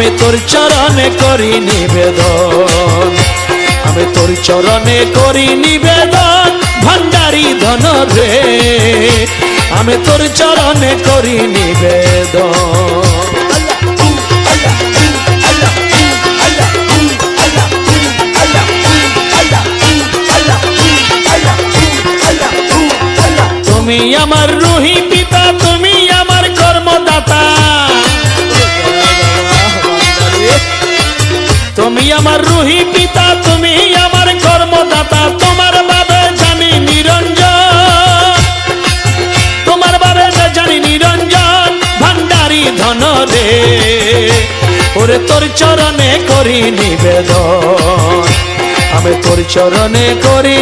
আমি তোর চরণে করি নিবেদন, আমি তোর চরণে করি নিবেদন। ভান্ডারি ধন রে আমি তোর চরণে করি নিবেদন। তুমি আমার রুহি পিতা, তুমি আমার কর্মদাতা, তুমি আমার রুহি পিতা, তুমি আমার কর্মদাতা। তোমার বাবে জানি নিরঞ্জন, তোমার বাবে জানি নিরঞ্জন। ভান্ডারি ধন রে ওরে তোর চরণে করি নিবেদন, আমি তোর চরণে করি